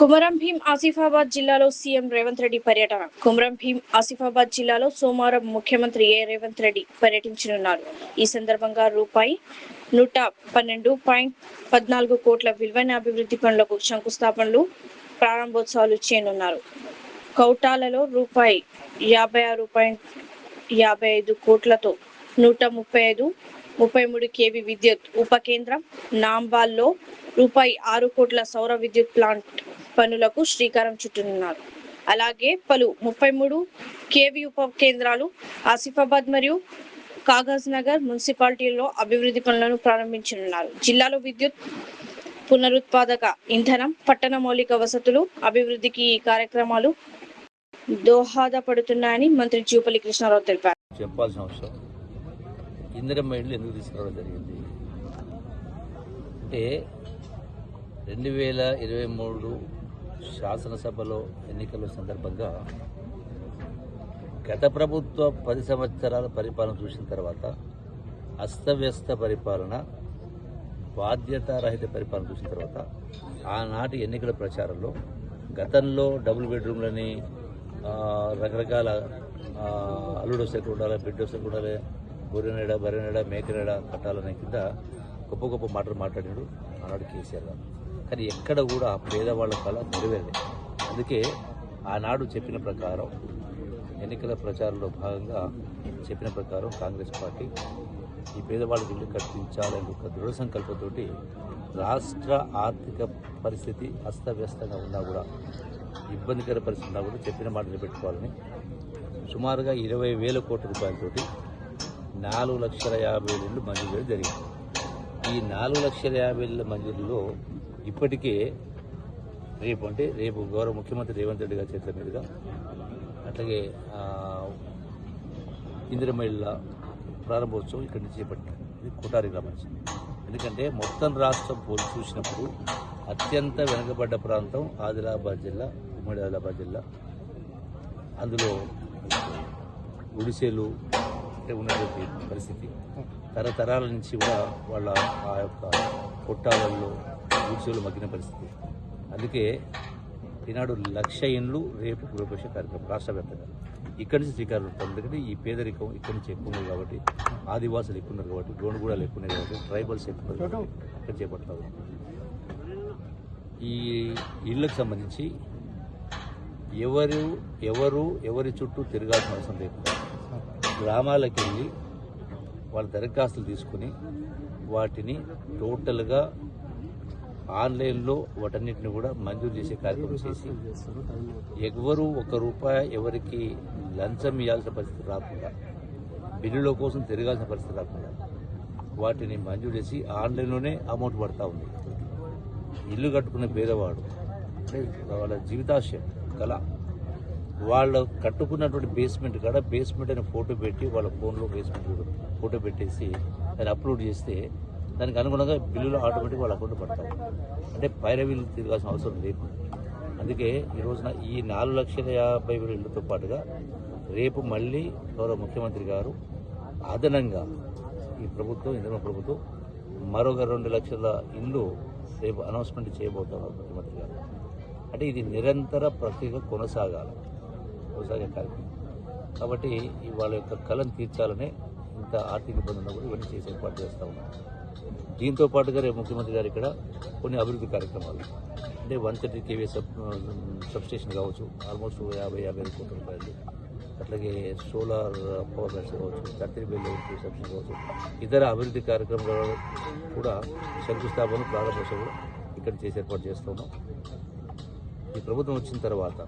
కుమరం భీం ఆసిఫాబాద్ జిల్లాలో సీఎం రేవంత్ రెడ్డి పర్యటన. కుమరం భీం ఆసిఫాబాద్ జిల్లాలో సోమవారం ముఖ్యమంత్రి రేవంత్ రెడ్డి పర్యటించనున్నారు. ఈ సందర్భంగా రూపాయి 112.14 కోట్ల విలువైన అభివృద్ధి పనులకు శంకుస్థాపనలు, ప్రారంభోత్సవాలు చేయనున్నారు. కౌటాలలో రూపాయి 56.55 కోట్లతో 135-33 kV విద్యుత్ ఉప కేంద్రం, నాంబాల్లో రూపాయి 6 కోట్ల సౌర విద్యుత్ ప్లాంట్ పనులకు శ్రీకారం చుట్టనున్నారు. అలాగే పలు 33 kV ఉప కేంద్రాలు ఆసిఫాబాద్ మరియు కాగజ్ నగర్ మున్సిపాలిటీల్లో అభివృద్ధి పనులను ప్రారంభించనున్నారు. జిల్లాలో విద్యుత్, పునరుత్పాదక ఇంధనం, పట్టణ మౌలిక వసతులు అభివృద్ధికి ఈ కార్యక్రమాలు దోహదపడుతున్నాయని మంత్రి జూపల్లి కృష్ణారావు తెలిపారు. చెప్పాల్సిన అవసరం ఇందిరమ్మ ఇళ్ళు ఎందుకు తీసుకురావడం జరిగింది అంటే 2023 శాసనసభలో ఎన్నికల సందర్భంగా గత ప్రభుత్వ 10 సంవత్సరాల పరిపాలన చూసిన తర్వాత అస్తవ్యస్త పరిపాలన, బాధ్యతారహిత పరిపాలన చూసిన తర్వాత ఆనాటి ఎన్నికల ప్రచారంలో గతంలో డబుల్ బెడ్రూమ్లని రకరకాల అల్లుడు వస్తే ఉండాలి, బిడ్డ వస్తే ఉండాలి, గొర్రెనేడ, బర్రెనేడ, మేకనేడ కట్టాలనే కింద గొప్ప గొప్ప మాటలు మాట్లాడాడు ఆనాడు కేసీఆర్ గారు. కానీ ఎక్కడ కూడా పేదవాళ్ళ కళ నెరవేరలేదు. అందుకే ఆనాడు చెప్పిన ప్రకారం ఎన్నికల ప్రచారంలో భాగంగా చెప్పిన ప్రకారం కాంగ్రెస్ పార్టీ ఈ పేదవాళ్ళకి ఇల్లు కట్టించాలని ఒక దృఢ సంకల్పంతో రాష్ట్ర ఆర్థిక పరిస్థితి అస్తవ్యస్తంగా ఉన్నా కూడా, ఇబ్బందికర పరిస్థితి ఉన్నా కూడా చెప్పిన మాట నిలబెట్టుకోవాలని సుమారుగా 20,000 కోట్ల రూపాయలతోటి 4,50,000 ఇళ్ళు మంజూరు చేయడం జరిగింది. ఈ 4,50,000 మంజూరులో ఇప్పటికే రేపు గౌరవ ముఖ్యమంత్రి రేవంత్ రెడ్డి గారి చేతుల మీదుగా, అట్లాగే ఇందిరమ్మ ఇళ్ళ ప్రారంభోత్సవం ఇక్కడి నుంచి చేపట్టాం. ఇది కోటారి గ్రామం. ఎందుకంటే మొత్తం రాష్ట్రం పోల్చి చూసినప్పుడు అత్యంత వెనుకబడ్డ ప్రాంతం ఆదిలాబాద్ జిల్లా, ఉమ్మడి ఆదిలాబాద్ జిల్లా. అందులో గుడిసెలు ఉన్నటువంటి పరిస్థితి తరతరాల నుంచి కూడా వాళ్ళ ఆ యొక్క కొట్టాలలో గుడిసెలు మగ్గిన పరిస్థితి. అందుకే ఈనాడు 1,00,000 ఇండ్లు రేపు గృహప్రవేశ కార్యక్రమం రాష్ట్ర వ్యాప్తంగా ఇక్కడి నుంచి శ్రీకారం చుట్టాం. ఎందుకంటే ఈ పేదరికం ఇక్కడి నుంచి ఎక్కువ ఉంది కాబట్టి, ఆదివాసులు ఎక్కువ ఉన్నారు కాబట్టి, గోండుగూడలు ఎక్కువ ఉన్నాయి కాబట్టి, ట్రైబల్స్ ఎక్కువ ఉన్నారు కాబట్టి ఇక్కడ చేపడతారు. ఈ ఇళ్లకు సంబంధించి ఎవరి చుట్టూ తిరగాల్సిన అవసరం లేకుండా గ్రామాలకు వెళ్ళి వాళ్ళ దరఖాస్తులు తీసుకుని వాటిని టోటల్గా ఆన్లైన్లో వాటన్నిటిని కూడా మంజూరు చేసే కార్యక్రమం చేసి, ఎవరు ₹1 ఎవరికి లంచం ఇవ్వాల్సిన పరిస్థితి రాకుండా, బిల్లుల కోసం తిరగాల్సిన పరిస్థితి రాకుండా వాటిని మంజూరు చేసి ఆన్లైన్లోనే అమౌంట్ పడతా ఉంది. ఇల్లు కట్టుకునే పేదవాడు అంటే వాళ్ళ జీవితాశయం కళ, వాళ్ళు కట్టుకున్నటువంటి బేస్మెంట్ కాడ బేస్మెంట్ అనే ఫోటో పెట్టి వాళ్ళ ఫోన్లో బేస్మెంట్ ఫోటో పెట్టేసి దాన్ని అప్లోడ్ చేస్తే దానికి అనుగుణంగా బిల్లులు ఆటోమేటిక్గా వాళ్ళ అకౌంట్ పడతాయి. అంటే పైరవీలు తిరగాల్సిన అవసరం లేదు. అందుకే ఈ రోజున ఈ 4,50,000 ఇళ్లతో పాటుగా రేపు మళ్ళీ గౌరవ ముఖ్యమంత్రి గారు అదనంగా ఈ ప్రభుత్వం, ఇందిరమ్మ ప్రభుత్వం మరొక 2 లక్షల ఇళ్ళు రేపు అనౌన్స్మెంట్ చేయబోతున్నారు ముఖ్యమంత్రి గారు. అంటే ఇది నిరంతర ప్రక్రియగా కొనసాగే కార్యక్రమం కాబట్టి వాళ్ళ యొక్క కళను తీర్చాలనే ఇంత ఆర్థిక ఇబ్బంది ఉన్నా కూడా ఇవన్నీ చేసి ఏర్పాటు చేస్తూ ఉన్నాం. దీంతో పాటుగా రేపు ముఖ్యమంత్రి గారు ఇక్కడ కొన్ని అభివృద్ధి కార్యక్రమాలు అంటే 130 kV సబ్స్టేషన్ కావచ్చు, ఆల్మోస్ట్ 50-55 కోట్ల రూపాయలు, అట్లాగే సోలార్ పవర్ ప్లాంట్స్ కావచ్చు, 30 బిల్లు సబ్స్టేషన్ కావచ్చు, ఇతర అభివృద్ధి కార్యక్రమాలు కూడా శంకుస్థాపన, ప్రారంభోత్సవం ఇక్కడ చేసి ఏర్పాటు చేస్తున్నాం. ఈ ప్రభుత్వం వచ్చిన తర్వాత